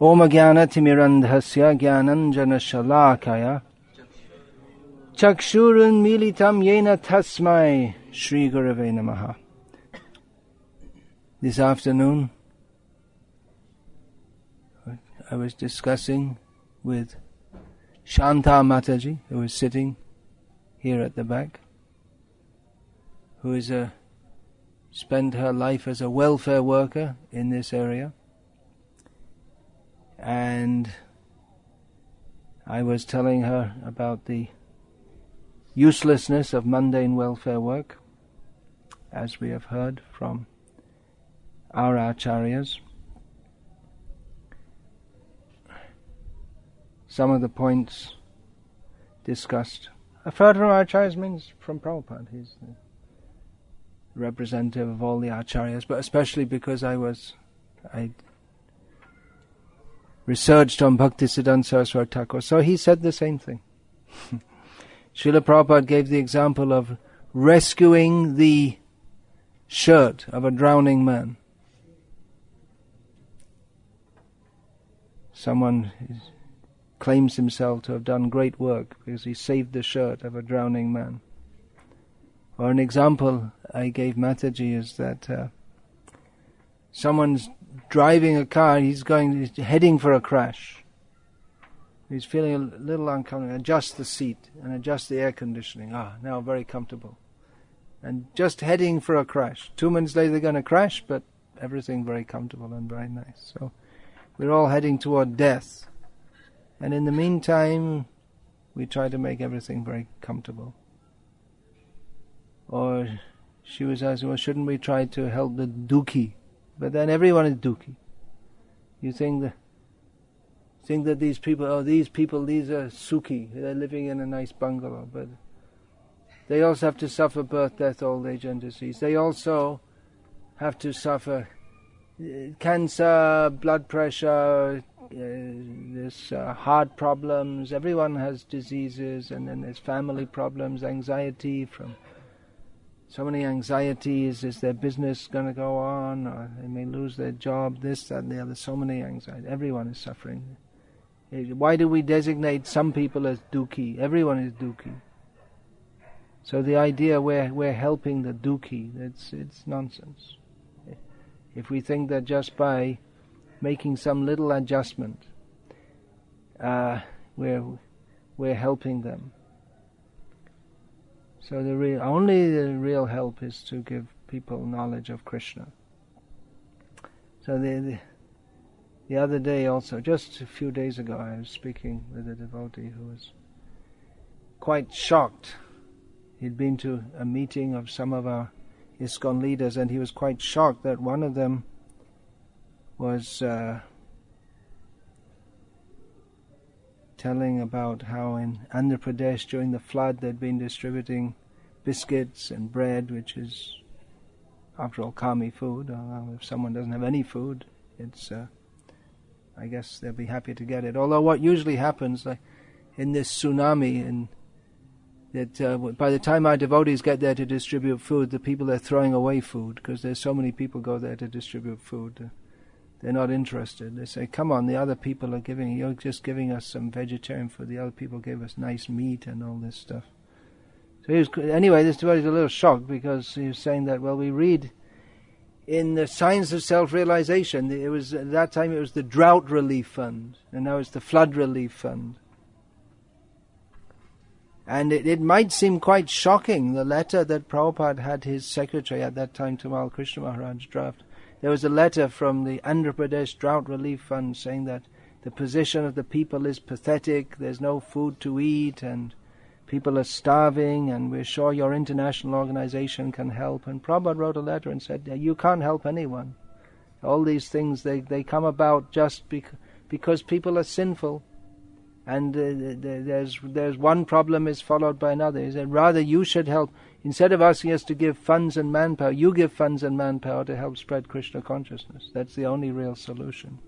Om Jnana Timirandhasya Jnananjana Shalakaya Chakshurun Militam Yena Tasmai Shri Gurave Namaha. This afternoon I was discussing with Shanta Mataji, who is sitting here at the back, who is spent her life as a welfare worker in this area. And I was telling her about the uselessness of mundane welfare work, as we have heard from our acharyas. Some of the points discussed. I've heard from acharyas means from Prabhupada. He's the representative of all the acharyas, but especially because I researched on Bhakti Siddhanta Saraswati Thakur. So he said the same thing. Srila Prabhupada gave the example of rescuing the shirt of a drowning man. Someone claims himself to have done great work because he saved the shirt of a drowning man. Or an example I gave Mataji is that someone's driving a car, he's heading for a crash. He's feeling a little uncomfortable. Adjust the seat and adjust the air conditioning. Now very comfortable. And just heading for a crash. 2 minutes later they're going to crash, but everything very comfortable and very nice. So we're all heading toward death. And in the meantime, we try to make everything very comfortable. Or she was asking, well, shouldn't we try to help the dukhi? But then everyone is dukhi. You think that these people, these are sukhi, they're living in a nice bungalow, but they also have to suffer birth, death, old age and disease. They also have to suffer cancer, blood pressure, heart problems. Everyone has diseases, and then there's family problems, anxiety from so many anxieties. Is their business going to go on, or they may lose their job, this, that and the other. So many anxieties. Everyone is suffering. Why do we designate some people as dukhi? Everyone is dukhi. So the idea we're helping the dukhi, it's nonsense. If we think that just by making some little adjustment, we're helping them. So only the real help is to give people knowledge of Krishna. So the other day also, just a few days ago, I was speaking with a devotee who was quite shocked. He'd been to a meeting of some of our ISKCON leaders, and he was quite shocked that one of them was telling about how in Andhra Pradesh during the flood they'd been distributing biscuits and bread, which is, after all, kami food. If someone doesn't have any food, it's I guess they'll be happy to get it. Although what usually happens, like in this tsunami, that by the time our devotees get there to distribute food, the people are throwing away food because there's so many people go there to distribute food. They're not interested. They say, come on, the other people are you're just giving us some vegetarian food. The other people gave us nice meat and all this stuff. So anyway, this devotee is a little shocked because he was saying that, well, we read in the Science of Self-Realization, at that time it was the Drought Relief Fund, and now it's the Flood Relief Fund. And it might seem quite shocking, the letter that Prabhupada had his secretary at that time, Tamal Krishna Maharaj, draft. There was a letter from the Andhra Pradesh Drought Relief Fund saying that the position of the people is pathetic, there's no food to eat, and people are starving, and we're sure your international organization can help. And Prabhupada wrote a letter and said, you can't help anyone. All these things, they come about just because people are sinful. And there's one problem is followed by another. He said, rather you should help. Instead of asking us to give funds and manpower, you give funds and manpower to help spread Krishna consciousness. That's the only real solution.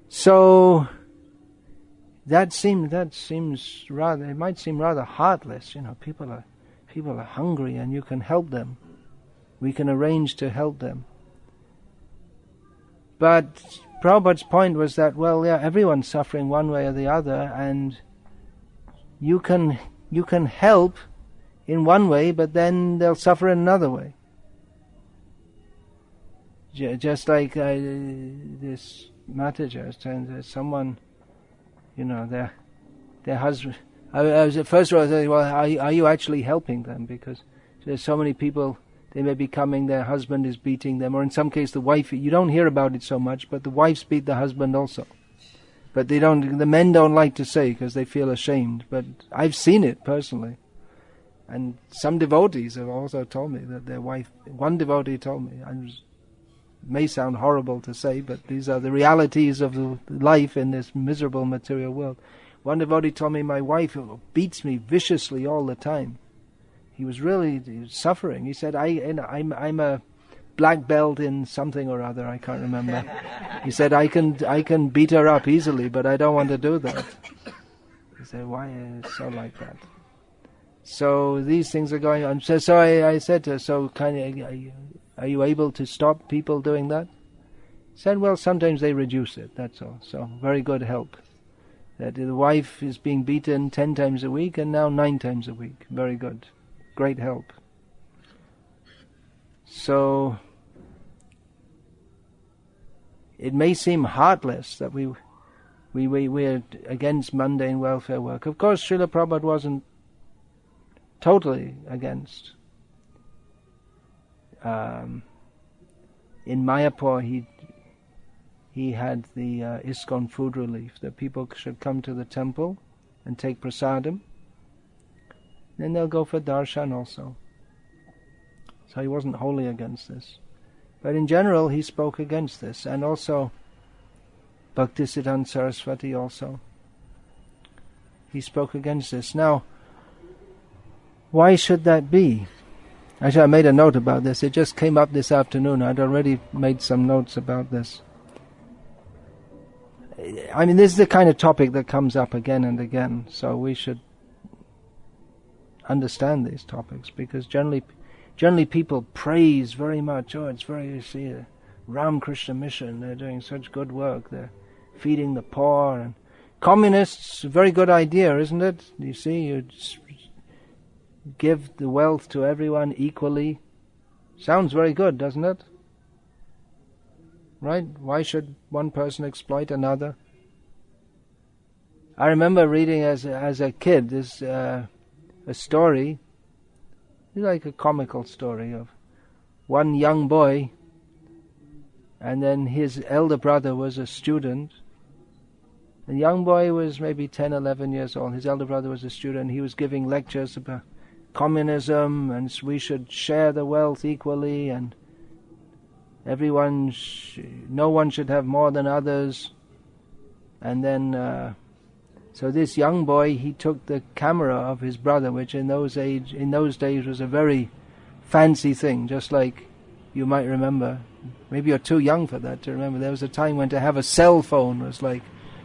So that seems rather, it might seem rather heartless. People are hungry and you can help them. We can arrange to help them. But Prabhupada's point was that, well, yeah, everyone's suffering one way or the other, and you can help in one way, but then they'll suffer in another way. Just like this Mataji was saying, there's someone, their husband. I was at first I was saying, well, are you actually helping them? Because there's so many people. They may be coming, their husband is beating them, or in some case the wife. You don't hear about it so much, but the wives beat the husband also. But the men don't like to say because they feel ashamed. But I've seen it personally. And some devotees have also told me that their wife, one devotee told me, it may sound horrible to say, but these are the realities of the life in this miserable material world. One devotee told me, my wife beats me viciously all the time. He was suffering. He said, I'm a black belt in something or other, I can't remember. He said, I can beat her up easily, but I don't want to do that. He said, why is it so like that? So these things are going on. So I said to her, so are you able to stop people doing that? He said, well, sometimes they reduce it, that's all. So very good help. That the wife is being beaten 10 times a week and now 9 times a week. Very good. Great help. So it may seem heartless that we're against mundane welfare work. Of course, Srila Prabhupada wasn't totally against. In Mayapur, he had the ISKCON food relief, that people should come to the temple and take prasadam. Then they'll go for darshan also. So he wasn't wholly against this. But in general, he spoke against this. And also, Bhaktisiddhanta Saraswati also. He spoke against this. Now, why should that be? Actually, I made a note about this. It just came up this afternoon. I'd already made some notes about this. I mean, this is the kind of topic that comes up again and again. So we should understand these topics, because generally people praise very much. Oh, it's very, you see, Ram Krishna Mission, they're doing such good work, they're feeding the poor. And communists, a very good idea, isn't it? You see, you give the wealth to everyone equally. Sounds very good, doesn't it? Right? Why should one person exploit another? I remember reading as a kid this a story, like a comical story of one young boy, and then his elder brother was a student. The young boy was maybe 10, 11 years old. His elder brother was a student. He was giving lectures about communism, and we should share the wealth equally, and no one should have more than others. And then so this young boy, he took the camera of his brother, which in those days was a very fancy thing, just like you might remember. Maybe you're too young for that to remember. There was a time when to have a cell phone was like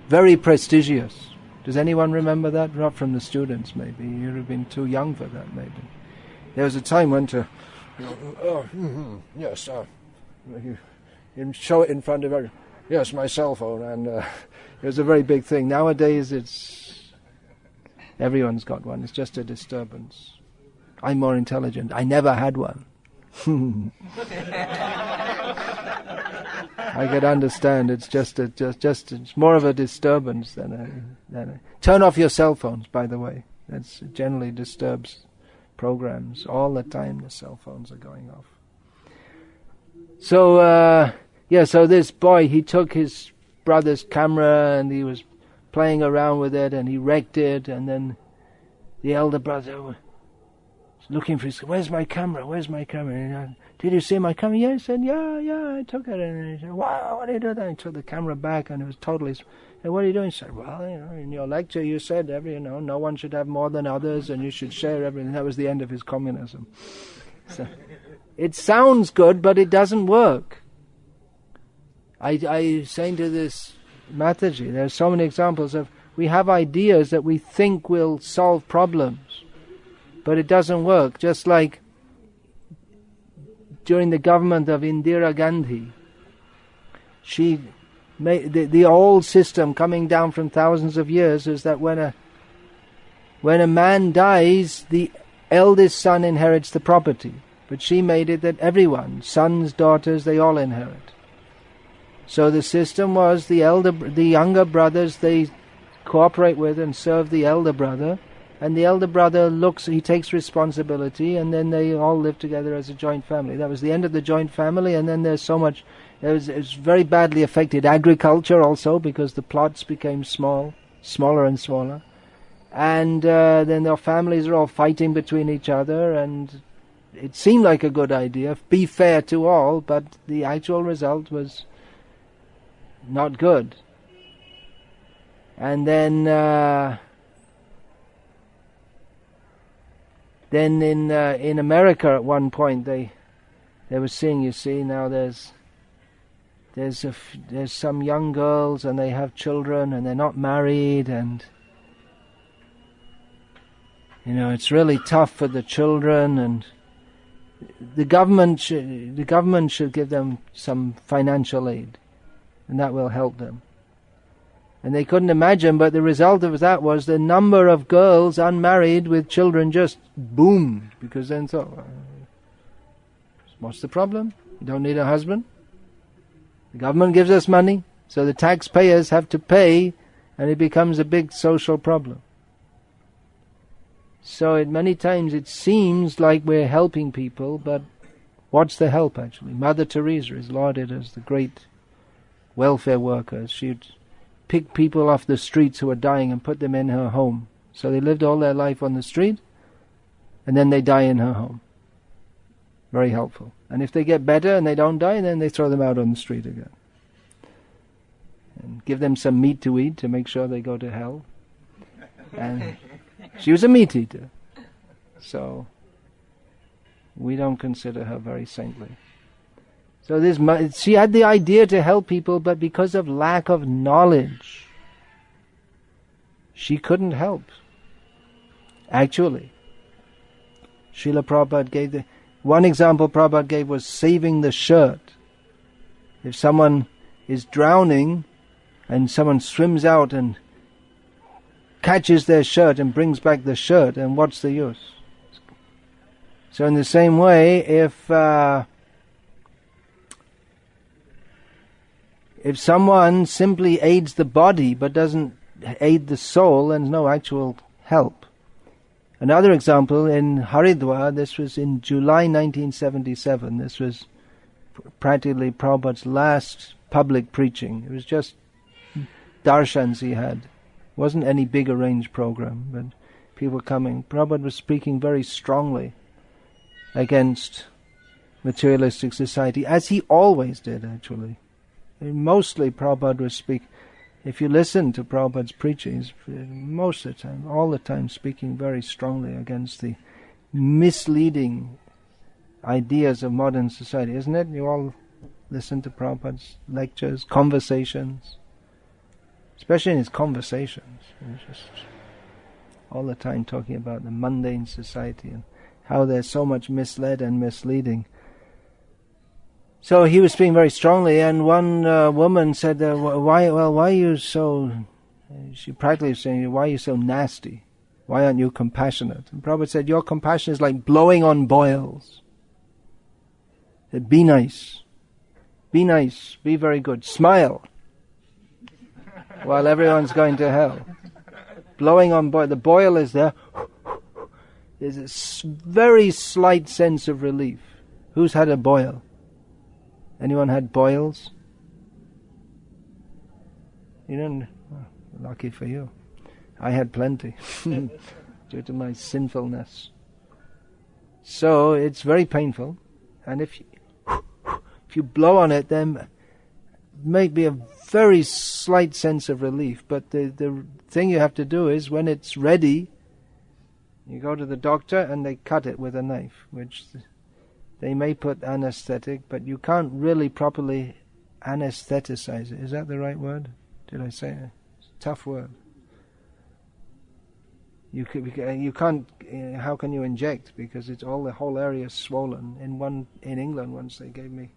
very prestigious. Does anyone remember that? Not from the students, maybe. You'd have been too young for that, maybe. There was a time when to, yes, you show it in front of everyone. Yes, my cell phone, and it was a very big thing. Nowadays, everyone's got one. It's just a disturbance. I'm more intelligent. I never had one. I could understand. It's it's more of a disturbance than a. Turn off your cell phones, by the way. That generally disturbs programs all the time. The cell phones are going off. So. So this boy, he took his brother's camera and he was playing around with it and he wrecked it, and then the elder brother was looking for his, where's my camera? And did you see my camera? Yeah, he said, yeah, I took it. And he said, wow, what did you do then? He took the camera back and it was totally, and what are you doing? He said, well, in your lecture you said no one should have more than others and you should share everything. That was the end of his communism. So, it sounds good, but it doesn't work. I saying to this Mataji, there are so many examples of we have ideas that we think will solve problems, but it doesn't work. Just like during the government of Indira Gandhi, she The old system coming down from thousands of years is that when a man dies, the eldest son inherits the property. But she made it that everyone, sons, daughters, they all inherit. So the system was the younger brothers, they cooperate with and serve the elder brother, and the elder brother he takes responsibility, and then they all live together as a joint family. That was the end of the joint family, and then it's very badly affected agriculture also, because the plots became smaller and smaller. And then their families are all fighting between each other, and it seemed like a good idea, be fair to all, but the actual result was not good. And then in America at one point they were seeing, you see, now there's some young girls and they have children and they're not married, and it's really tough for the children, and the government should give them some financial aid, and that will help them. And they couldn't imagine, but the result of that was the number of girls unmarried with children just boomed, because then thought, what's the problem? You don't need a husband? The government gives us money, so the taxpayers have to pay, and it becomes a big social problem. So many times it seems like we're helping people, but what's the help actually? Mother Teresa is lauded as the great welfare worker. She'd pick people off the streets who are dying and put them in her home. So they lived all their life on the street, and then they die in her home. Very helpful. And if they get better and they don't die, then they throw them out on the street again. And give them some meat to eat to make sure they go to hell. And she was a meat eater. So we don't consider her very saintly. So she had the idea to help people, but because of lack of knowledge, she couldn't help. Actually, Srila Prabhupada gave one example Prabhupada gave was saving the shirt. If someone is drowning and someone swims out and catches their shirt and brings back the shirt, and what's the use? So in the same way, if someone simply aids the body but doesn't aid the soul, then there's no actual help. Another example, in Haridwar, this was in July 1977, this was practically Prabhupada's last public preaching. It was just darshans he had. It wasn't any big arranged program, but people coming. Prabhupada was speaking very strongly against materialistic society, as he always did actually. Mostly Prabhupada would speak, if you listen to Prabhupada's preachings, most of the time, all the time speaking very strongly against the misleading ideas of modern society, isn't it? You all listen to Prabhupada's lectures, conversations, especially in his conversations. He's just all the time talking about the mundane society and how there's so much misled and misleading. So he was speaking very strongly, and one woman said, why are you so, she practically was saying, why are you so nasty? Why aren't you compassionate? And Prabhupada said, your compassion is like blowing on boils. He said, be nice, be very good, smile, while everyone's going to hell. Blowing on boil, the boil is there, there's a very slight sense of relief. Who's had a boil? Anyone had boils? You didn't? Oh, lucky for you. I had plenty due to my sinfulness. So it's very painful, and if you blow on it, then may be a very slight sense of relief. But the thing you have to do is, when it's ready, you go to the doctor and they cut it with a knife, which they may put anesthetic, but you can't really properly anestheticize it. Is that the right word? Did I say it? It's a tough word. You can't. How can you inject? Because the whole area is swollen. In England once they gave me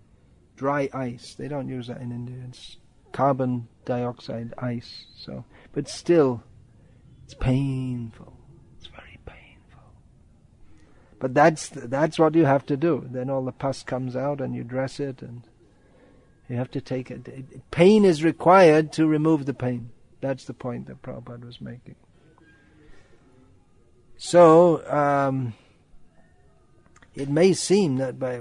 dry ice. They don't use that in India. It's carbon dioxide ice. So, but still, it's painful. It's very painful. But that's what you have to do. Then all the pus comes out, and you dress it, and you have to take it. Pain is required to remove the pain. That's the point that Prabhupada was making. So, it may seem that by,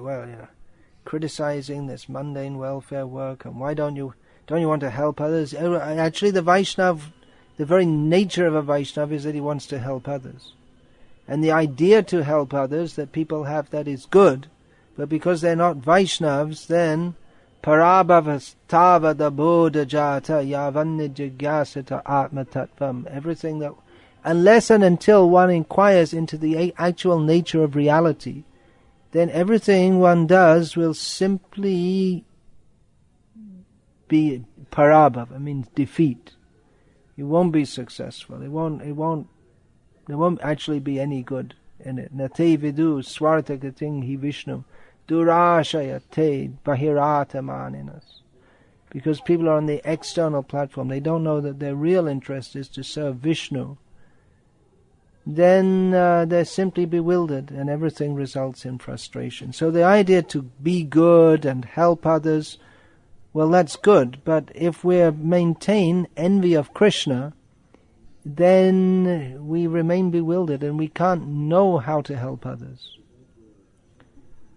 criticizing this mundane welfare work, and why don't you want to help others? Actually, the Vaishnav, the very nature of a Vaishnav is that he wants to help others. And the idea to help others that people have, that is good, but because they're not Vaishnavs, then parabhavastavada bodha jata yavanni jigyasata atma tattvam, everything that, unless and until one inquires into the actual nature of reality, then everything one does will simply be parabhav. It means defeat. It won't be successful. There won't actually be any good in it. Nate vidu swartagating hi Vishnu durashaya te bahirata maninas. Because people are on the external platform, they don't know that their real interest is to serve Vishnu. Then they're simply bewildered, and everything results in frustration. So the idea to be good and help others, well, that's good, but if we maintain envy of Krishna, then we remain bewildered and we can't know how to help others.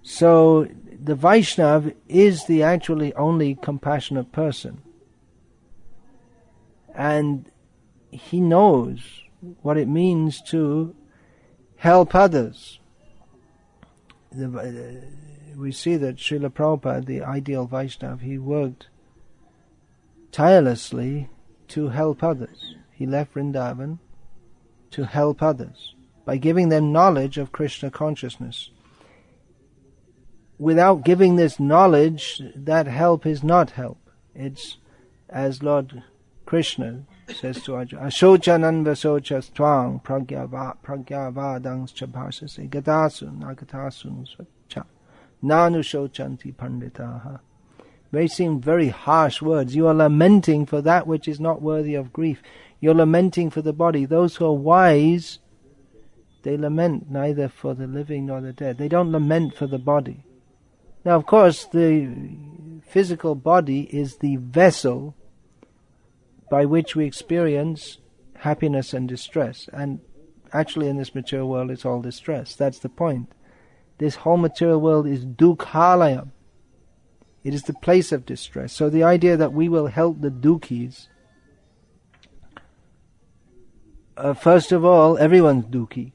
So the Vaishnav is the actually only compassionate person, and he knows what it means to help others. We see that Srila Prabhupada, the ideal Vaishnav, he worked tirelessly to help others. He left Vrindavan to help others by giving them knowledge of Krishna consciousness. Without giving this knowledge, that help is not help. It's, as Lord Krishna says to Arjuna, Ashochanan vasochas twang pragyavadans chabhasase gadasun agatasun svacha nanu shochanti panditaha. They seem very harsh words. You are lamenting for that which is not worthy of grief. You're lamenting for the body. Those who are wise, they lament neither for the living nor the dead. They don't lament for the body. Now, of course, the physical body is the vessel by which we experience happiness and distress. And actually in this material world it's all distress. That's the point. This whole material world is dukhalayam. It is the place of distress. So the idea that we will help the dukhis, first of all, everyone's dukhi.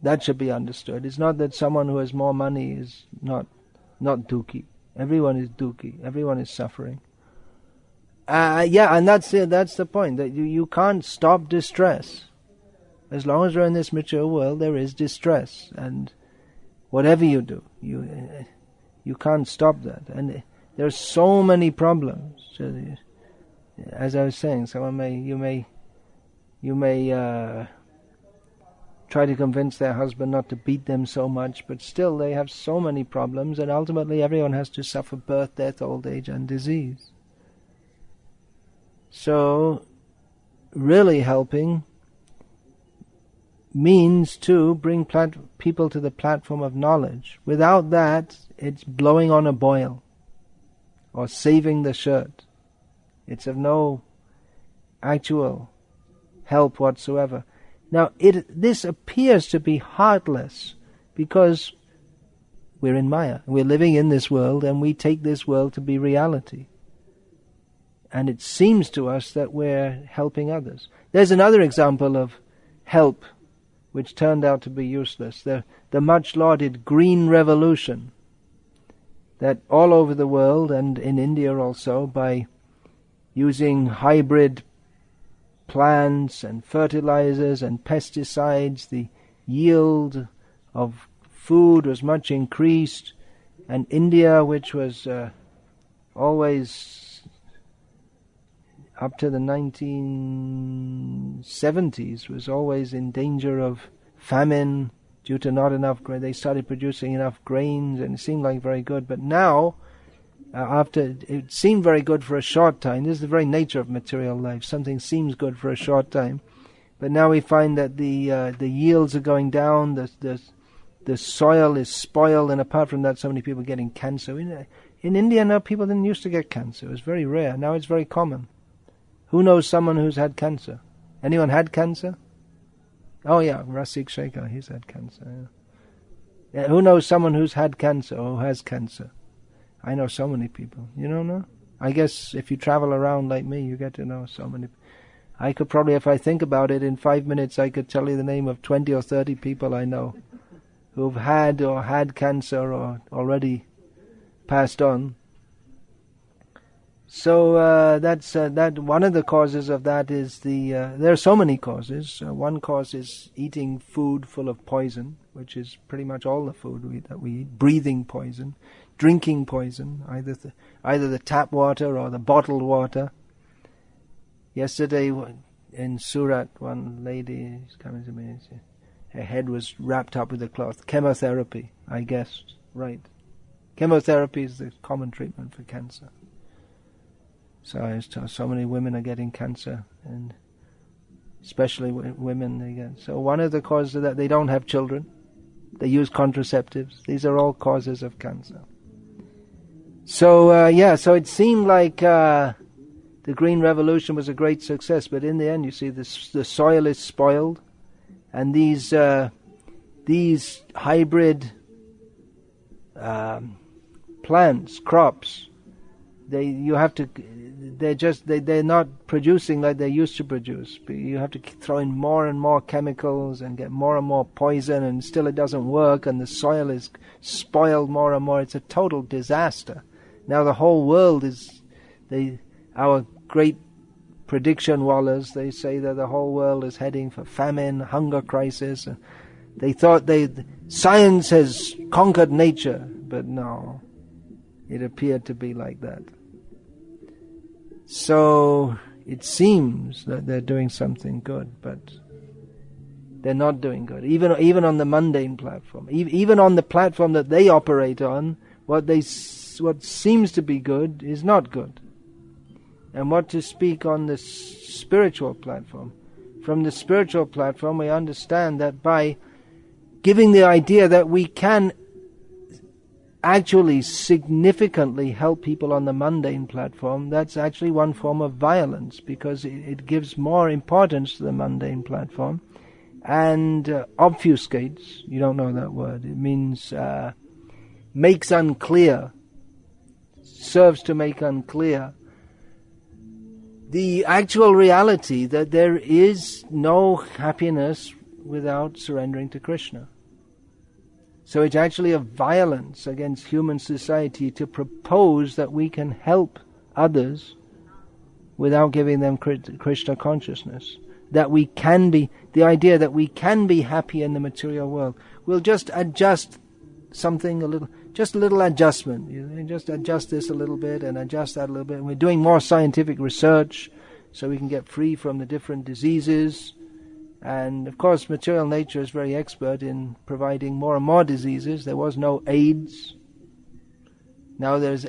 That should be understood. It's not that someone who has more money is not dukhi. Everyone is dukhi. Everyone is suffering. And that's the point, that you can't stop distress. As long as we're in this material world, there is distress, and whatever you do, you can't stop that. And there are so many problems. So, as I was saying, you may try to convince their husband not to beat them so much, but still they have so many problems, and ultimately everyone has to suffer birth, death, old age, and disease. So, really helping means to bring people to the platform of knowledge. Without that, it's blowing on a boil or saving the shirt. It's of no actual help whatsoever. Now, this appears to be heartless because we're in Maya. We're living in this world and we take this world to be reality. And it seems to us that we're helping others. There's another example of help which turned out to be useless. The much lauded Green Revolution, that all over the world and in India also, by using hybrid plants and fertilizers and pesticides, the yield of food was much increased, and India, which was always up to the 1970s was always in danger of famine due to not enough grain. They started producing enough grains and it seemed like very good. But now After it seemed very good for a short time. This is the very nature of material life. Something seems good for a short time, but now we find that the yields are going down. The soil is spoiled, and apart from that, so many people are getting cancer. In India now, people didn't used to get cancer. It was very rare. Now it's very common. Who knows someone who's had cancer? Anyone had cancer? Oh yeah, Rasik Shekhar, he's had cancer. Yeah. Who knows someone who's had cancer or who has cancer? I know so many people. You don't know? I guess if you travel around like me, you get to know so many. I could probably, if I think about it, in 5 minutes I could tell you the name of 20 or 30 people I know who've had or had cancer or already passed on. So that's that. One of the causes of that is there are so many causes. One cause is eating food full of poison, which is pretty much all the food that we eat. Breathing poison, drinking poison, either the tap water or the bottled water. Yesterday in Surat, one lady is coming to me and said her head was wrapped up with a cloth. Chemotherapy, I guess, right. Chemotherapy is the common treatment for cancer. So I was told so many women are getting cancer, and especially women. They get. So one of the causes of that, they don't have children. They use contraceptives. These are all causes of cancer. So so it seemed like the Green Revolution was a great success, but in the end, you see, the soil is spoiled, and these hybrid plants, crops, they're not producing like they used to produce. You have to throw in more and more chemicals and get more and more poison, and still it doesn't work, and the soil is spoiled more and more. It's a total disaster. Now the whole world our great prediction wallahs, they say that the whole world is heading for famine, hunger crisis. They thought science has conquered nature, but no, it appeared to be like that. So it seems that they're doing something good, but they're not doing good. Even on the mundane platform, even on the platform that they operate on, what seems to be good is not good. And what to speak on the spiritual platform? From the spiritual platform, we understand that by giving the idea that we can actually significantly help people on the mundane platform, that's actually one form of violence, because it gives more importance to the mundane platform and obfuscates. You don't know that word. It means makes unclear, serves to make unclear the actual reality that there is no happiness without surrendering to Krishna. So it's actually a violence against human society to propose that we can help others without giving them Krishna consciousness. That we can be, the idea that we can be happy in the material world. We'll just adjust something a little, just a little adjustment. You just adjust this a little bit and adjust that a little bit. And we're doing more scientific research so we can get free from the different diseases. And of course, material nature is very expert in providing more and more diseases. There was no AIDS. Now there's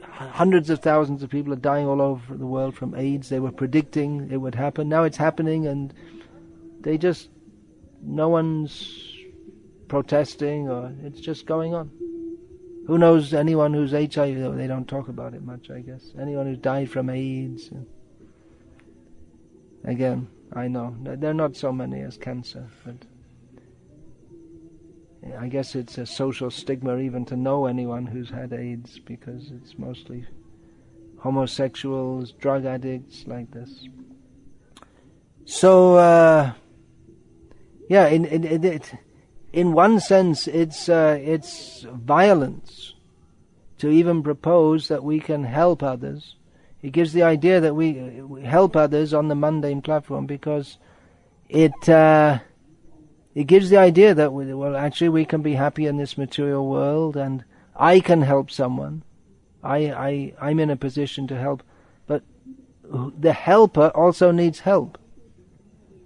hundreds of thousands of people are dying all over the world from AIDS. They were predicting it would happen. Now it's happening, and no one's protesting, or it's just going on. Who knows anyone who's HIV? They don't talk about it much, I guess. Anyone who's died from AIDS. Again, I know there are not so many as cancer, but I guess it's a social stigma even to know anyone who's had AIDS, because it's mostly homosexuals, drug addicts like this. So, in one sense, it's violence to even propose that we can help others. It gives the idea that we help others on the mundane platform, because it gives the idea that we can be happy in this material world, and I can help someone. I'm in a position to help, but the helper also needs help.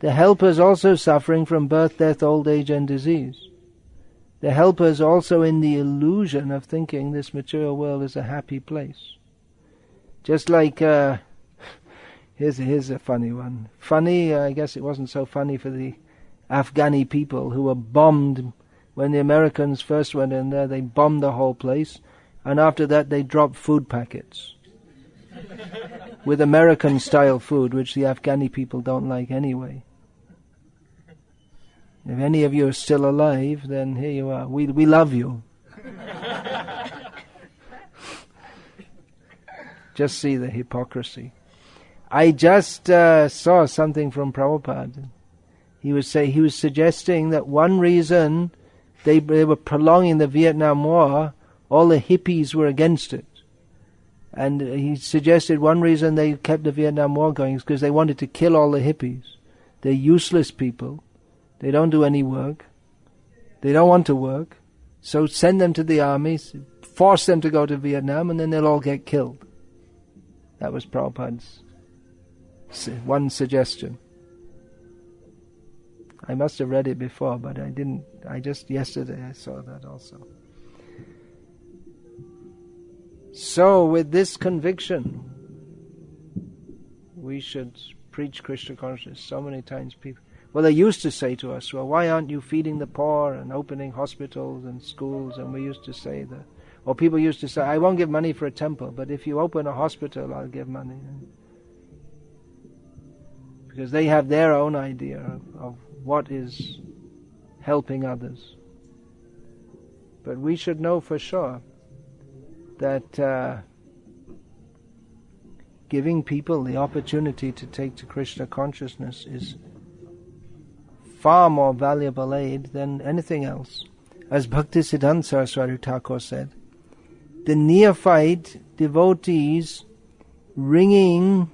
The helper is also suffering from birth, death, old age, and disease. They help us also in the illusion of thinking this material world is a happy place. Just like, here's a funny one. Funny, I guess it wasn't so funny for the Afghani people who were bombed when the Americans first went in there. They bombed the whole place, and after that they dropped food packets with American-style food, which the Afghani people don't like anyway. If any of you are still alive, then here you are. We love you. Just see the hypocrisy. I just saw something from Prabhupada. He was suggesting that one reason they were prolonging the Vietnam War, all the hippies were against it. And he suggested one reason they kept the Vietnam War going is because they wanted to kill all the hippies. They're useless people. They don't do any work. They don't want to work. So send them to the army, force them to go to Vietnam, and then they'll all get killed. That was Prabhupada's one suggestion. I must have read it before, but I didn't. Yesterday I saw that also. So with this conviction, we should preach Krishna consciousness. So many times people, well, they used to say to us, well, why aren't you feeding the poor and opening hospitals and schools? And we used to say that. Or people used to say, I won't give money for a temple, but if you open a hospital, I'll give money. Because they have their own idea of what is helping others. But we should know for sure that giving people the opportunity to take to Krishna consciousness is far more valuable aid than anything else. As Bhaktisiddhanta Saraswati Thakur said, the neophyte devotees ringing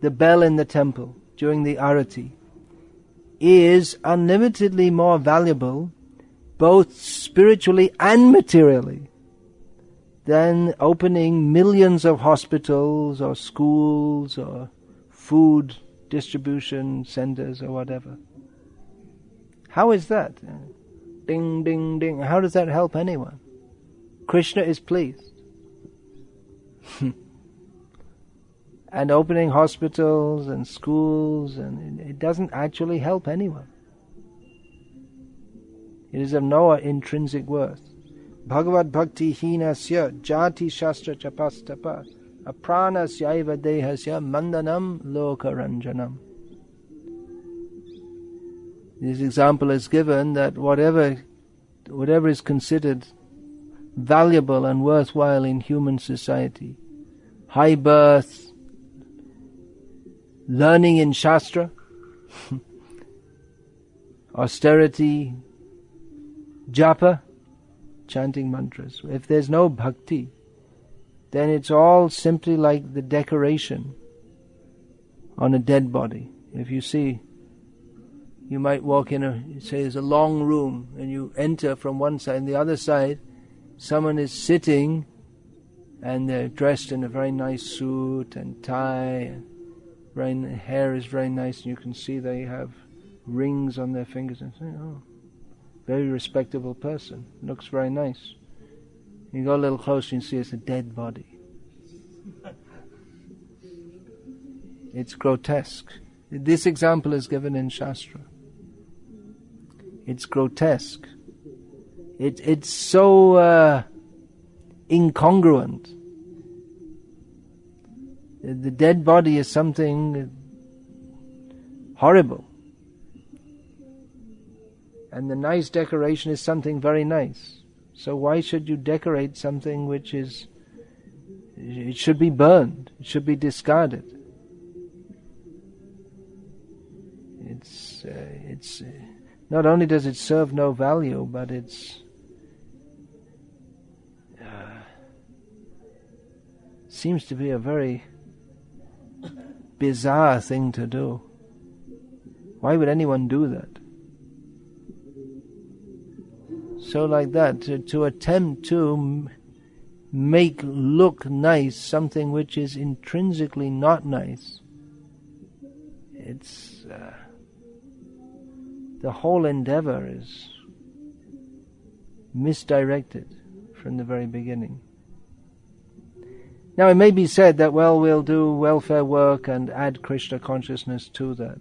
the bell in the temple during the arati is unlimitedly more valuable, both spiritually and materially, than opening millions of hospitals or schools or food distribution centers or whatever. How is that? Ding, ding, ding. How does that help anyone? Krishna is pleased. And opening hospitals and schools, and it doesn't actually help anyone. It is of no intrinsic worth. Bhagavad Bhakti hinasya jati shastra chapastapa apranasya dehasya mandanam lokaranjanam. This example is given that whatever is considered valuable and worthwhile in human society, high birth, learning in Shastra, austerity, japa, chanting mantras. If there's no bhakti, then it's all simply like the decoration on a dead body. If you see, you might walk in say there's a long room, and you enter from one side, and the other side, someone is sitting, and they're dressed in a very nice suit and tie, and hair is very nice, and you can see they have rings on their fingers, and say, oh, very respectable person, looks very nice. You go a little closer and see it's a dead body. It's grotesque. This example is given in Shastra. It's grotesque. It's so incongruent. The dead body is something horrible. And the nice decoration is something very nice. So why should you decorate something which is... It should be burned. It should be discarded. It's not only does it serve no value, but it's seems to be a very bizarre thing to do. Why would anyone do that? So like that, to attempt to make look nice something which is intrinsically not nice, it's the whole endeavor is misdirected from the very beginning. Now it may be said that, well, we'll do welfare work and add Krishna consciousness to that.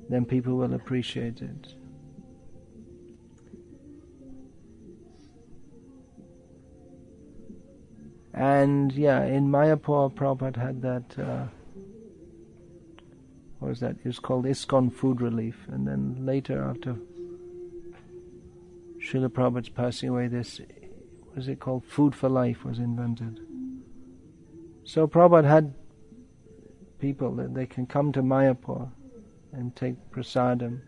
Then people will appreciate it. And in Mayapur, Prabhupada had that, what was that? It was called ISKCON Food Relief. And then later, after Srila Prabhupada's passing away, this, what is it called? Food for Life was invented. So Prabhupada had people that they can come to Mayapur and take prasadam.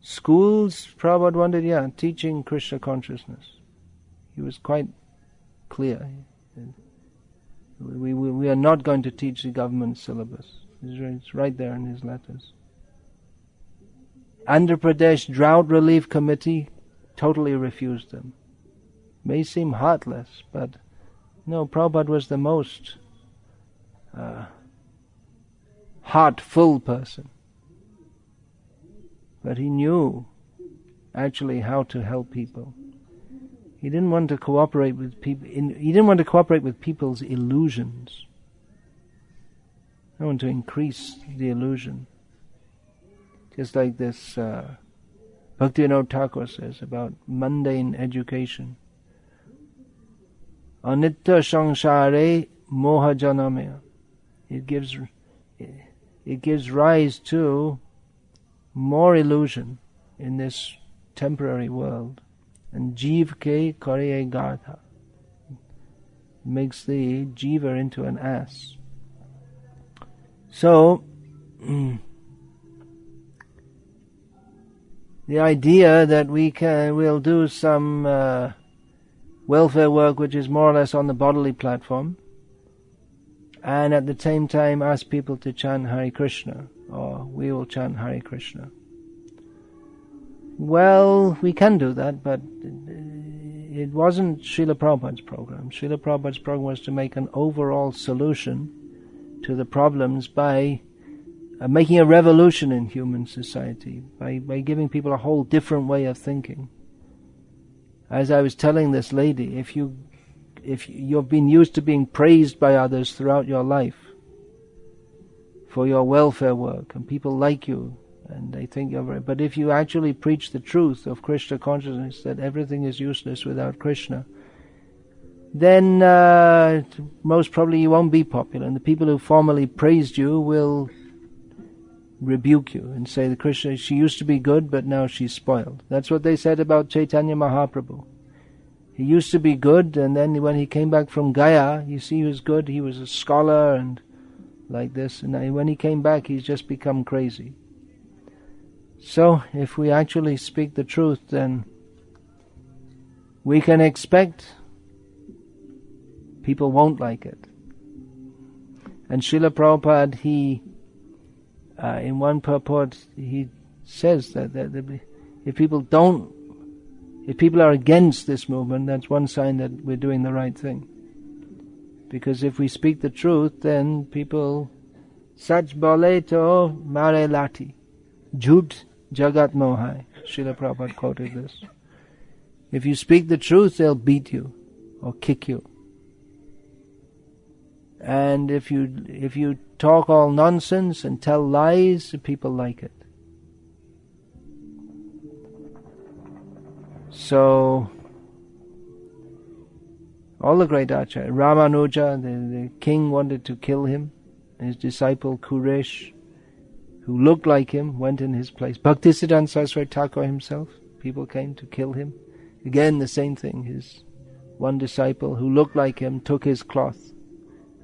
Schools, Prabhupada wanted, teaching Krishna consciousness. He was quite clear. We are not going to teach the government syllabus. It's right there in his letters. Andhra Pradesh Drought Relief Committee totally refused them. May seem heartless, but no, Prabhupada was the most heartful person. But he knew actually how to help people. He didn't want to cooperate with people. He didn't want to cooperate with people's illusions. He wanted to increase the illusion. Just like this Bhakti Thakur says about mundane education. Anitya samsare moha janamaya. It gives rise to more illusion in this temporary world. And jiva ke kare gatha, makes the jiva into an ass. So the idea that we'll do some welfare work which is more or less on the bodily platform, and at the same time ask people to chant Hare Krishna, or we will chant Hare Krishna. Well, we can do that, but it wasn't Srila Prabhupada's program. Srila Prabhupada's program was to make an overall solution to the problems by making a revolution in human society, by giving people a whole different way of thinking. As I was telling this lady, if you've been used to being praised by others throughout your life for your welfare work, and people like you, and they think you're very... But if you actually preach the truth of Krishna consciousness, that everything is useless without Krishna, then most probably you won't be popular, and the people who formerly praised you will rebuke you and say that Krishna, she used to be good, but now she's spoiled. That's what they said about Chaitanya Mahaprabhu. He used to be good, and then when he came back from Gaya, you see he was good, he was a scholar and like this, and when he came back he's just become crazy. So, if we actually speak the truth, then we can expect people won't like it. And Srila Prabhupada, he, in one purport, he says that if people are against this movement, that's one sign that we're doing the right thing. Because if we speak the truth, then people, Sach bole to mare lati, jhut jagat mohai. Srila Prabhupada quoted this. If you speak the truth, they'll beat you or kick you. And if you talk all nonsense and tell lies, people like it. So, all the great Acharya, Ramanuja, the king wanted to kill him. His disciple Kuresh, who looked like him, went in his place. Bhaktisiddhanta Saraswati Thakur himself, people came to kill him. Again, the same thing. His one disciple who looked like him took his cloth,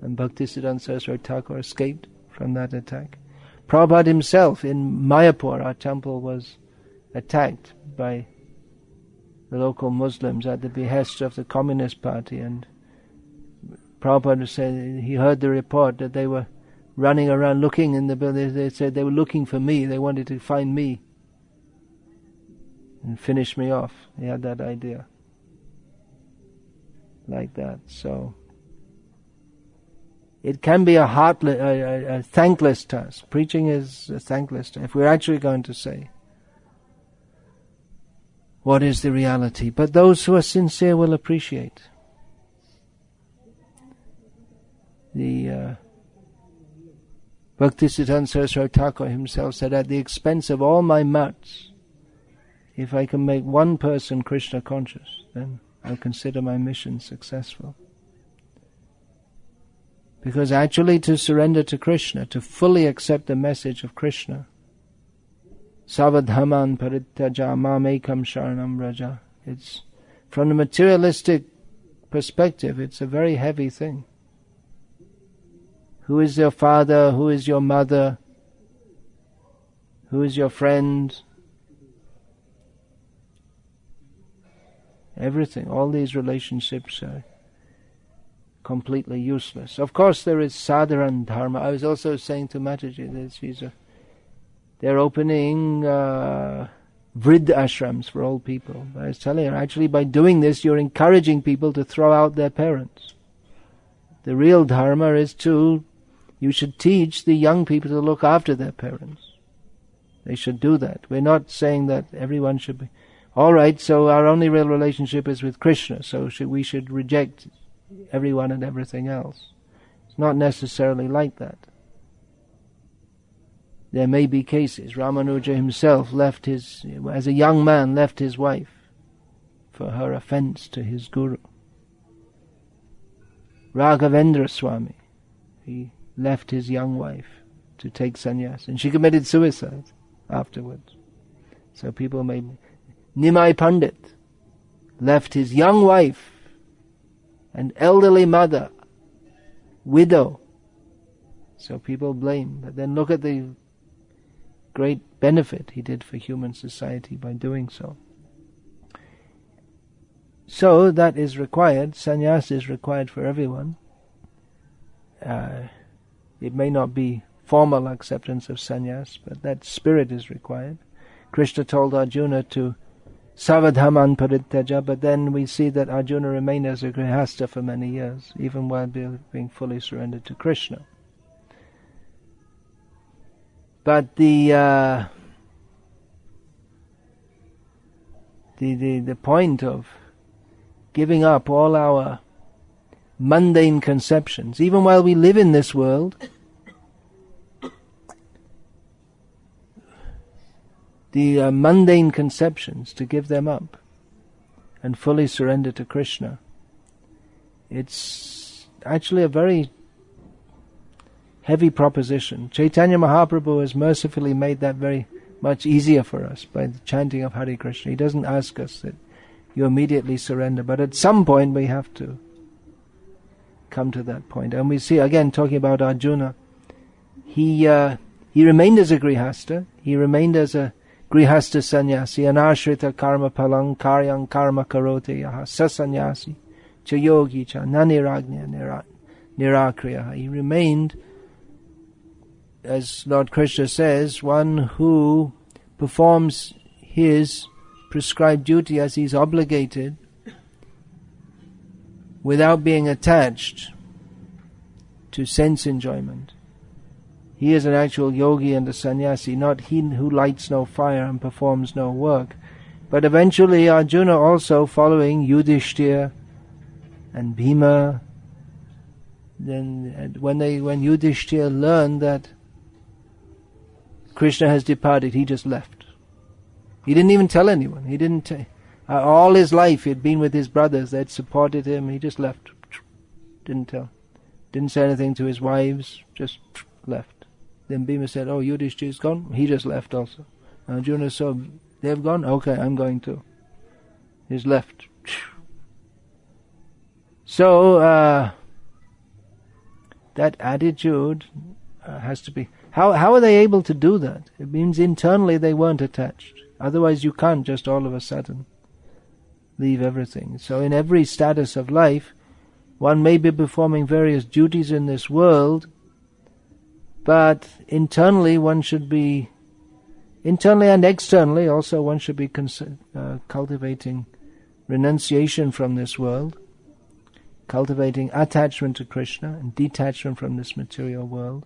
and Bhaktisiddhanta Saraswati Thakur escaped from that attack. Prabhupada himself, in Mayapur, our temple was attacked by the local Muslims at the behest of the Communist Party, and Prabhupada said he heard the report that they were running around looking in the building. They said they were looking for me, they wanted to find me and finish me off. He had that idea like that. So it can be a thankless task. Preaching is a thankless task. If we're actually going to say, what is the reality? But those who are sincere will appreciate. The Bhaktisiddhanta Saraswati Thakur himself said, at the expense of all my mats, if I can make one person Krishna conscious, then I'll consider my mission successful. Because actually to surrender to Krishna, to fully accept the message of Krishna, Savadhaman Parityaja Mamekam Sharanam Raja, it's, from the materialistic perspective, it's a very heavy thing. Who is your father? Who is your mother? Who is your friend? Everything, all these relationships are completely useless. Of course there is sadharan dharma. I was also saying to Mataji, they're opening vrid ashrams for old people. I was telling her, actually by doing this you're encouraging people to throw out their parents. The real dharma is you should teach the young people to look after their parents. They should do that. We're not saying that everyone should be, alright, so our only real relationship is with Krishna, so we should reject everyone and everything else. It's not necessarily like that. There may be cases. Ramanuja himself as a young man, left his wife for her offense to his guru. Raghavendra Swami, he left his young wife to take sannyas, and she committed suicide afterwards. So people may... Nimai Pandit left his young wife, an elderly mother, widow. So people blame. But then look at the great benefit he did for human society by doing so. So that is required. Sannyas is required for everyone. It may not be formal acceptance of sannyas, but that spirit is required. Krishna told Arjuna to Savadhaman Parityaja, but then we see that Arjuna remained as a grihastha for many years, even while being fully surrendered to Krishna. But the point of giving up all our mundane conceptions, even while we live in this world, the mundane conceptions, to give them up and fully surrender to Krishna, it's actually a very heavy proposition. Chaitanya Mahaprabhu has mercifully made that very much easier for us by the chanting of Hare Krishna. He doesn't ask us that you immediately surrender, but at some point we have to come to that point. And we see, again, talking about Arjuna, he remained as a grihastha, he remained as a grihastha sannyasi, anashrita karma palang karyang karma karote yaha sasanyasi cha yogi cha naniragnya nirakriya. He remained, as Lord Krishna says, one who performs his prescribed duty as he's obligated without being attached to sense enjoyment. He is an actual yogi and a sannyasi, not he who lights no fire and performs no work. But eventually Arjuna also, following Yudhishthira and Bhima, then when Yudhishthira learned that Krishna has departed, he just left. He didn't even tell anyone. He didn't. All his life he had been with his brothers. They had supported him. He just left. Didn't tell. Didn't say anything to his wives. Just left. Then Bhima said, "Oh, Yudhishthira's gone." He just left also. Arjuna saw they've gone. Okay, I'm going too. He's left. So that attitude has to be. How are they able to do that? It means internally they weren't attached. Otherwise you can't just all of a sudden leave everything. So in every status of life, one may be performing various duties in this world, but internally and externally also one should be cultivating renunciation from this world cultivating attachment to Krishna and detachment from this material world.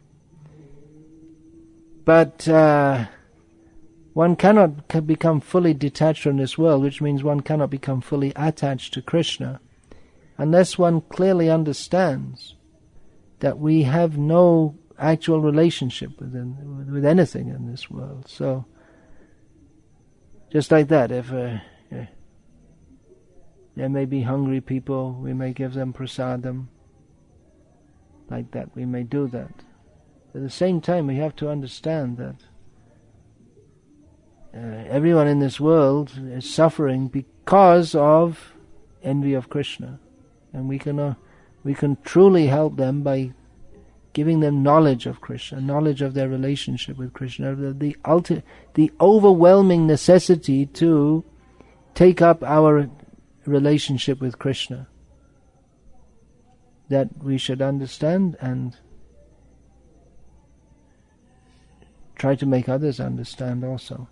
But one cannot become fully detached from this world, which means one cannot become fully attached to Krishna, unless one clearly understands that we have no actual relationship with anything in this world. So, just like that, if there may be hungry people, we may give them prasadam. Like that, we may do that. At the same time, we have to understand that everyone in this world is suffering because of envy of Krishna, and we can truly help them by giving them knowledge of Krishna, knowledge of their relationship with Krishna, the overwhelming necessity to take up our relationship with Krishna, that we should understand and try to make others understand also.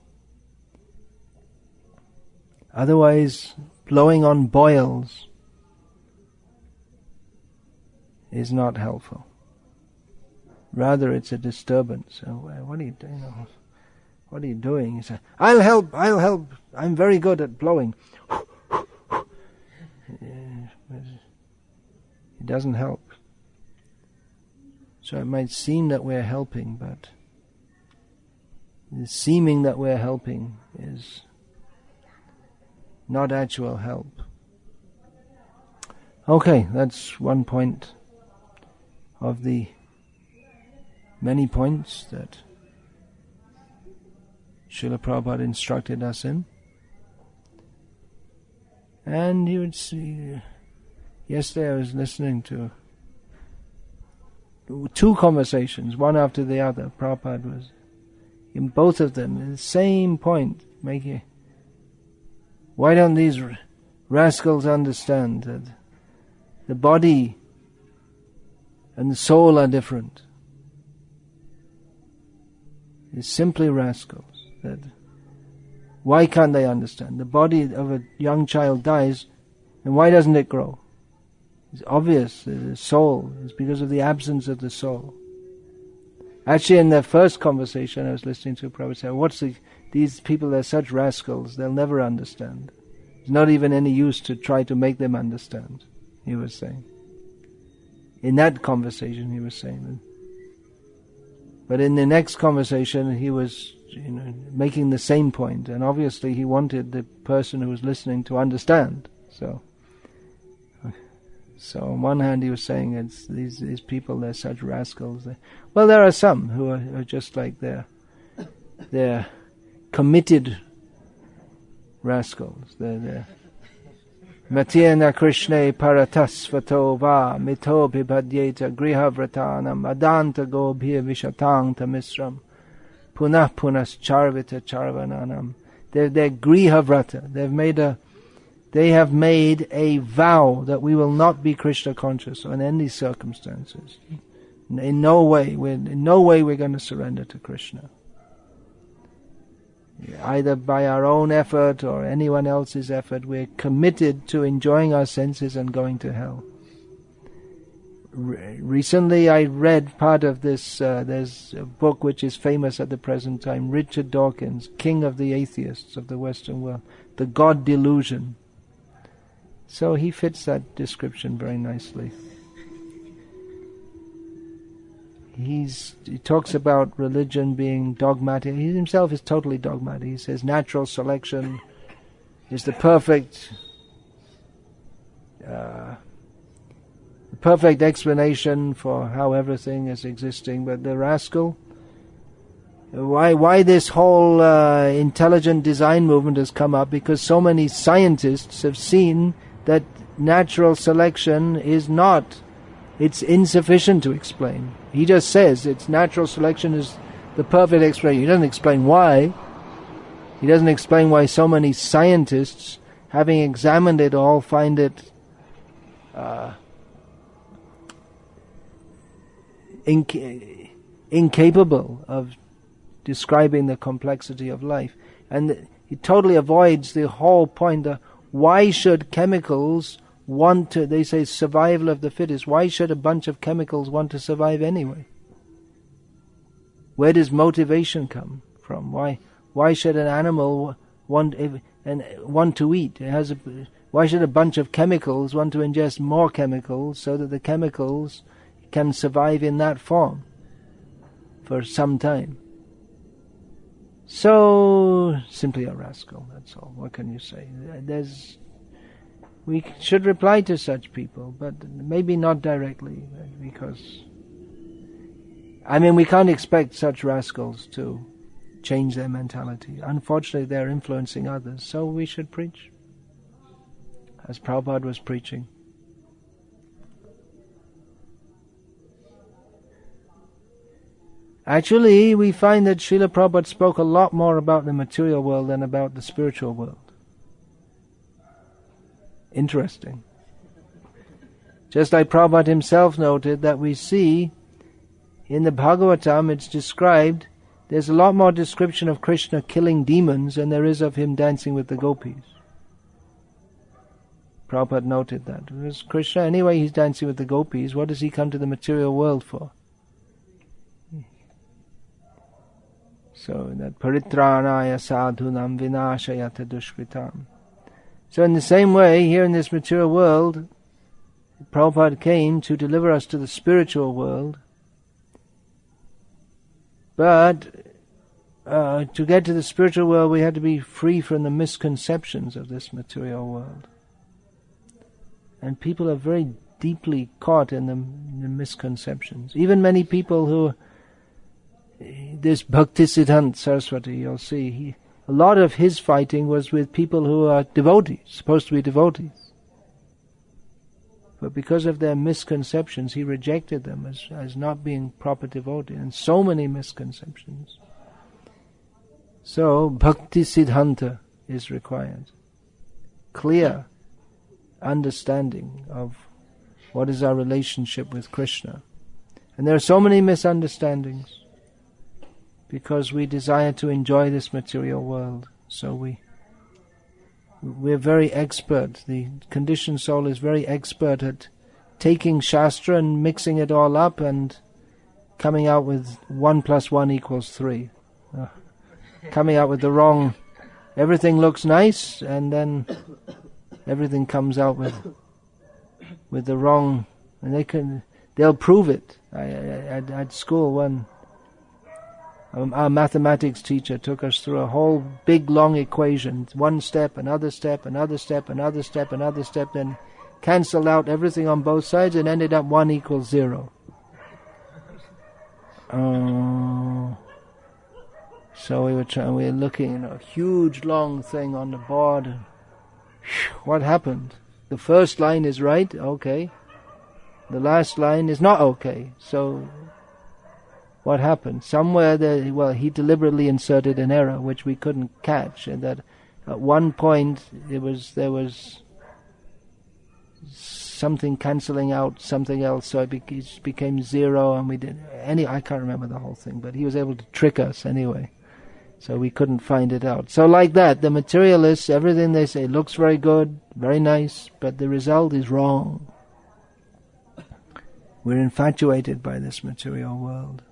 Otherwise, blowing on boils is not helpful. Rather, it's a disturbance. So, what are you doing? What are you doing? He said, I'll help. I'm very good at blowing. It doesn't help. So it might seem that we're helping, but the seeming that we're helping is not actual help. Okay, that's one point of the many points that Srila Prabhupada instructed us in. And you would see, yesterday I was listening to two conversations, one after the other. Prabhupada was in both of them, the same point, making, why don't these rascals understand that the body and the soul are different? It's simply rascals. That why can't they understand? The body of a young child dies, and why doesn't it grow? It's obvious. The soul is because of the absence of the soul. Actually, in the first conversation I was listening to, Prabhupada said, these people are such rascals, they'll never understand. It's not even any use to try to make them understand, he was saying. In that conversation, he was saying. But in the next conversation, he was making the same point, and obviously he wanted the person who was listening to understand. So on one hand, he was saying it's these people, they're such rascals. Well, there are some who are just like they're committed rascals. They're Matyena Krishna paratasvato va mito bhibadyeta grihavratanam adanta gobhir vishatang tamisram punah punas charvita charvananam. They're grihavrata. They have made a vow that we will not be Krishna conscious in any circumstances. In no way we're going to surrender to Krishna. Either by our own effort or anyone else's effort, we're committed to enjoying our senses and going to hell. Recently I read part of this, there's a book which is famous at the present time, Richard Dawkins, King of the Atheists of the Western World, The God Delusion. So he fits that description very nicely. He talks about religion being dogmatic. He himself is totally dogmatic. He says natural selection is the perfect explanation for how everything is existing. But the rascal, why this whole intelligent design movement has come up? Because so many scientists have seen that natural selection it's insufficient to explain. He just says it's natural selection is the perfect explanation. He doesn't explain why. He doesn't explain why so many scientists, having examined it all, find it incapable of describing the complexity of life. And he totally avoids the whole point of why should chemicals want to, they say survival of the fittest. Why should a bunch of chemicals want to survive anyway? Where does motivation come from? Why should an animal want to eat? Why should a bunch of chemicals want to ingest more chemicals so that the chemicals can survive in that form for some time? So, simply a rascal, that's all. What can you say? We should reply to such people, but maybe not directly, because we can't expect such rascals to change their mentality. Unfortunately, they're influencing others, so we should preach, as Prabhupada was preaching. Actually, we find that Srila Prabhupada spoke a lot more about the material world than about the spiritual world. Interesting. Just like Prabhupada himself noted that we see in the Bhagavatam, it's described, there's a lot more description of Krishna killing demons than there is of him dancing with the gopis. Prabhupada noted that. Because Krishna, anyway, he's dancing with the gopis. What does he come to the material world for? So that paritranaya sadhunam vinashayata dushkritam. So in the same way, here in this material world, Prabhupada came to deliver us to the spiritual world. But to get to the spiritual world, we had to be free from the misconceptions of this material world. And people are very deeply caught in the misconceptions. Even many people who, this Bhakti Siddhanta Saraswati, you'll see, a lot of his fighting was with people who are devotees, supposed to be devotees. But because of their misconceptions, he rejected them as not being proper devotee, and so many misconceptions. So, Bhakti Siddhanta is required. Clear understanding of what is our relationship with Krishna. And there are so many misunderstandings because we desire to enjoy this material world. So we're very expert. The conditioned soul is very expert at taking Shastra and mixing it all up and coming out with 1 + 1 = 3. Coming out with the wrong. Everything looks nice, and then everything comes out with the wrong. And they'll prove it. At school, our mathematics teacher took us through a whole big long equation. One step, another step, another step, another step, another step, then cancelled out everything on both sides and ended up 1 = 0. So we were looking at a huge long thing on the board. What happened? The first line is right, okay. The last line is not okay. So what happened? Somewhere there, he deliberately inserted an error which we couldn't catch, and that at one point there was something cancelling out something else, so it became 0, and we did. I can't remember the whole thing, but he was able to trick us anyway. So we couldn't find it out. So like that, the materialists, everything they say looks very good, very nice, but the result is wrong. We're infatuated by this material world.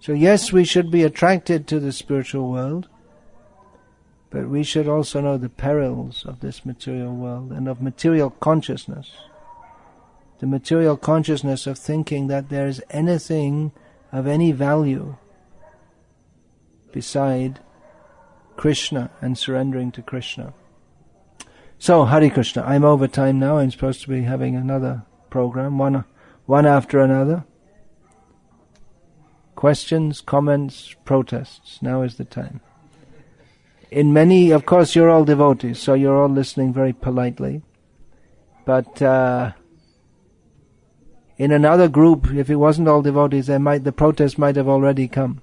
So yes, we should be attracted to the spiritual world, but we should also know the perils of this material world and of material consciousness. The material consciousness of thinking that there is anything of any value beside Krishna and surrendering to Krishna. So, Hare Krishna, I'm over time now. I'm supposed to be having another program, one after another. Questions, comments, protests. Now is the time. In many, of course, you're all devotees, so you're all listening very politely. But in another group, if it wasn't all devotees, the protest might have already come.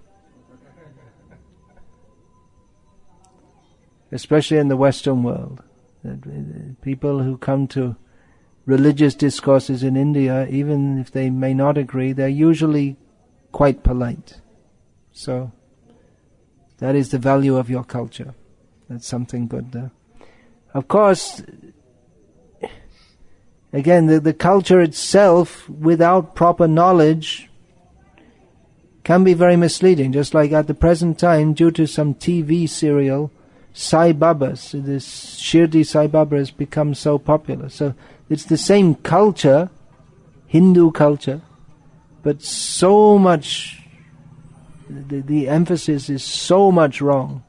Especially in the Western world. People who come to religious discourses in India, even if they may not agree, they're usually quite polite. So, that is the value of your culture. That's something good there. Of course, again, the culture itself, without proper knowledge, can be very misleading. Just like at the present time, due to some TV serial, Sai Babas, this Shirdi Sai Baba has become so popular. So it's the same culture, Hindu culture, but so much, the emphasis is so much wrong.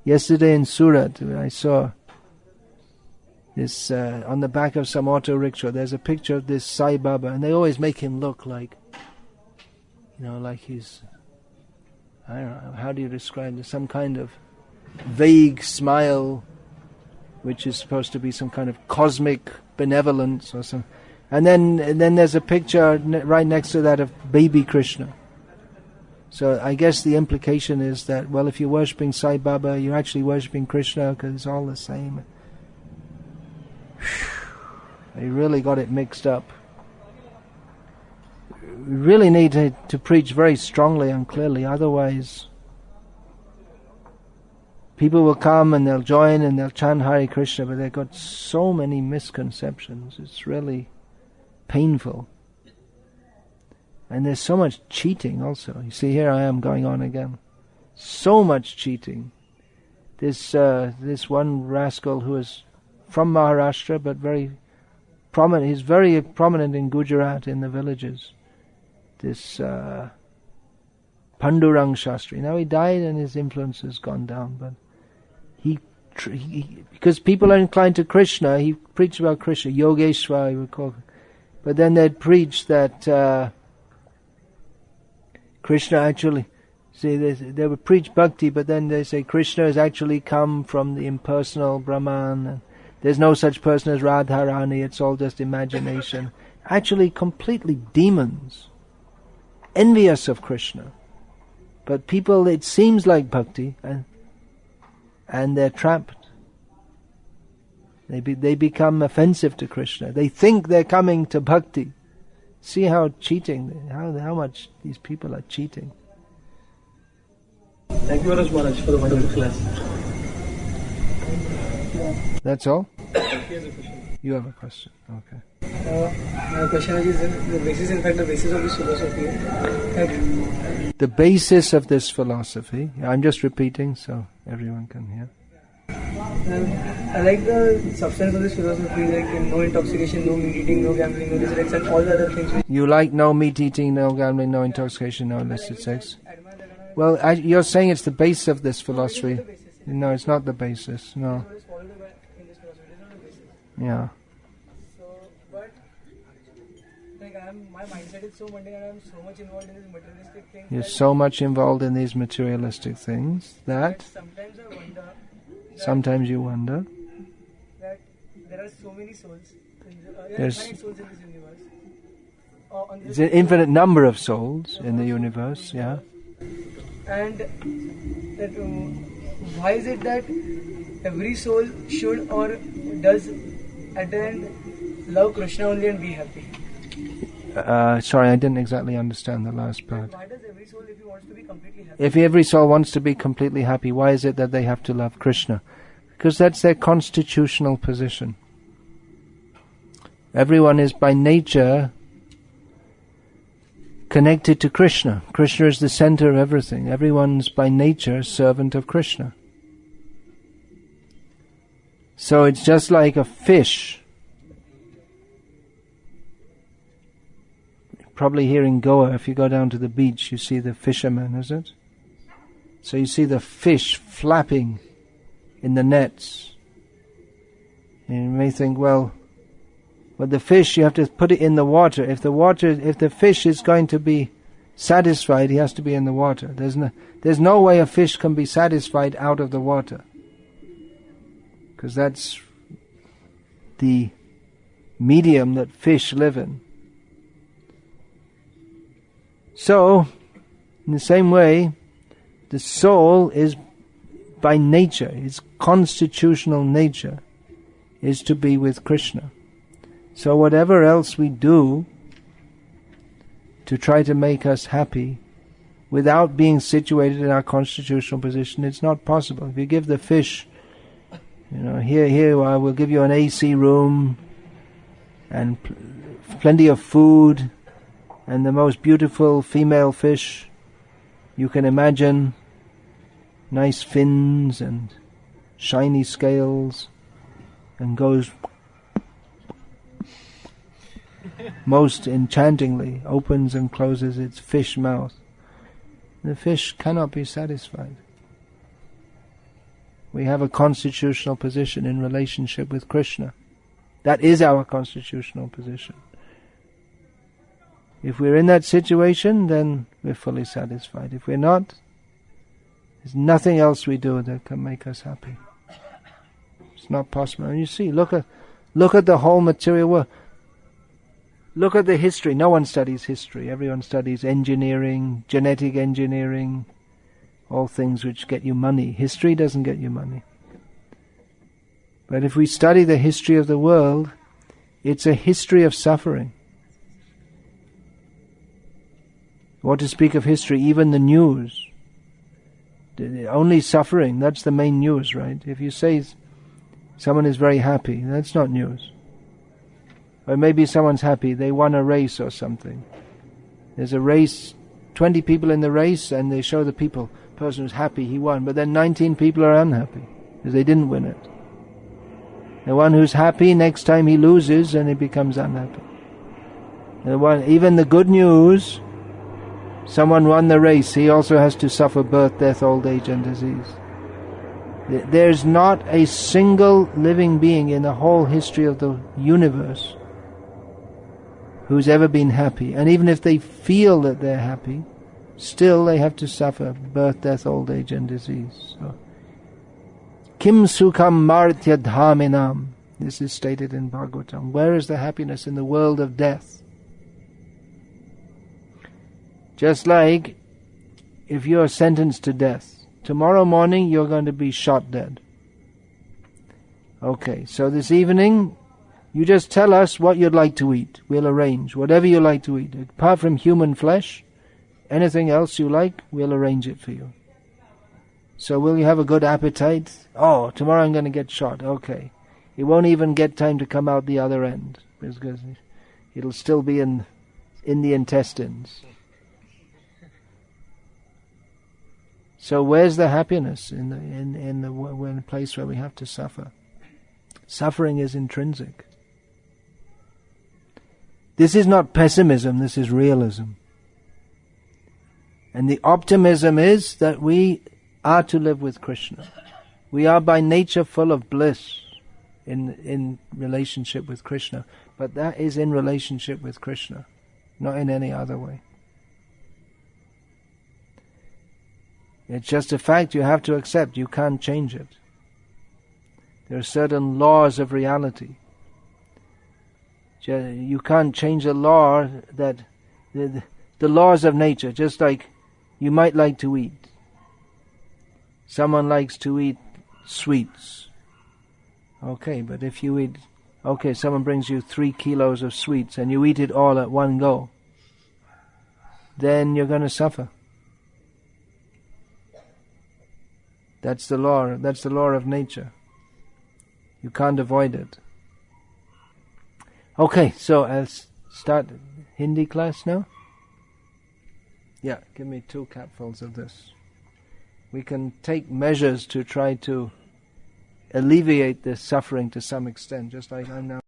Yesterday in Surat, I saw this, on the back of some auto rickshaw, there's a picture of this Sai Baba, and they always make him look like, like he's, I don't know, how do you describe this? Some kind of vague smile, which is supposed to be some kind of cosmic benevolence or some. And then there's a picture right next to that of baby Krishna. So I guess the implication is that, well, if you're worshipping Sai Baba, you're actually worshipping Krishna because it's all the same. They really got it mixed up. We really need to preach very strongly and clearly, otherwise people will come and they'll join and they'll chant Hare Krishna, but they've got so many misconceptions. It's really painful. And there's so much cheating also. You see, here I am going on again. So much cheating. This one rascal who is from Maharashtra, but very prominent. He's very prominent in Gujarat, in the villages. This Pandurang Shastri. Now he died and his influence has gone down, but he because people are inclined to Krishna, he preached about Krishna, Yogeshwar, he would call it. But then they'd preach that Krishna actually, see, they would preach Bhakti, but then they say Krishna has actually come from the impersonal Brahman, and there's no such person as Radharani, it's all just imagination. Actually completely demons, envious of Krishna. But people, it seems like Bhakti, and they're trapped. They become offensive to Krishna. They think they're coming to Bhakti. See how cheating, how much these people are cheating. Thank you very much, Maharaj, for the wonderful class. That's all? You have a question. Okay. My question is the basis, in fact, the basis of this philosophy. The basis of this philosophy, I'm just repeating so everyone can hear. I like the substance of this philosophy, like no intoxication, no meat eating, no gambling, no illicit sex, and all the other things. You like no meat eating, no gambling, no intoxication, no illicit sex? Well, you're saying it's the base of this philosophy. No, it's not the basis. No. Yeah. So, but like my mindset is so mundane, and I'm so much involved in these materialistic things. You're so much involved in these materialistic things that sometimes I wonder. Sometimes you wonder that there are so many souls. There's infinite souls in this universe. There's an infinite number of souls in the universe. Yeah. And that why is it that every soul should or does at the end love Krishna only and be happy? Sorry, I didn't exactly understand the last part. Why does every soul, if he wants to be completely happy? If every soul wants to be completely happy, why is it that they have to love Krishna? Because that's their constitutional position. Everyone is by nature connected to Krishna. Krishna is the center of everything. Everyone's by nature servant of Krishna. So it's just like a fish. Probably here in Goa, if you go down to the beach, you see the fishermen, is it? So you see the fish flapping in the nets. And you may think, well, the fish, you have to put it in the water. If the fish is going to be satisfied, he has to be in the water. There's no way a fish can be satisfied out of the water. Because that's the medium that fish live in. So, in the same way, the soul is by nature, its constitutional nature is to be with Krishna. So whatever else we do to try to make us happy, without being situated in our constitutional position, it's not possible. If you give the fish, here I will give you an AC room, and plenty of food, and the most beautiful female fish you can imagine, nice fins and shiny scales, and goes most enchantingly, opens and closes its fish mouth. The fish cannot be satisfied. We have a constitutional position in relationship with Krishna. That is our constitutional position. If we're in that situation, then we're fully satisfied. If we're not, there's nothing else we do that can make us happy. It's not possible. And you see, look at the whole material world. Look at the history. No one studies history. Everyone studies engineering, genetic engineering, all things which get you money. History doesn't get you money. But if we study the history of the world, it's a history of suffering. What to speak of history, even the news. Only suffering, that's the main news, right? If you say someone is very happy, that's not news. Or maybe someone's happy, they won a race or something. There's a race, 20 people in the race, and they show the person who's happy, he won. But then 19 people are unhappy, because they didn't win it. The one who's happy, next time he loses, and he becomes unhappy. Even the good news, someone won the race, he also has to suffer birth, death, old age, and disease. There's not a single living being in the whole history of the universe who's ever been happy. And even if they feel that they're happy, still they have to suffer birth, death, old age, and disease. So, Kim sukham martya dhaminam. This is stated in Bhagavatam. Where is the happiness in the world of death? Just like if you're sentenced to death, tomorrow morning you're going to be shot dead. Okay, so this evening you just tell us what you'd like to eat. We'll arrange whatever you like to eat. Apart from human flesh, anything else you like, we'll arrange it for you. So will you have a good appetite? Oh, tomorrow I'm going to get shot. Okay. It won't even get time to come out the other end, because it'll still be in the intestines. So where's the happiness in the place where we have to suffer? Suffering is intrinsic. This is not pessimism, this is realism. And the optimism is that we are to live with Krishna. We are by nature full of bliss in relationship with Krishna. But that is in relationship with Krishna, not in any other way. It's just a fact you have to accept. You can't change it. There are certain laws of reality. You can't change a law that the laws of nature, just like you might like to eat. Someone likes to eat sweets. Okay, but if you eat, someone brings you 3 kilos of sweets and you eat it all at one go, then you're going to suffer. That's the law of nature. You can't avoid it. Okay, so I'll start Hindi class now. Yeah, give me 2 capfuls of this. We can take measures to try to alleviate this suffering to some extent, just like I'm now.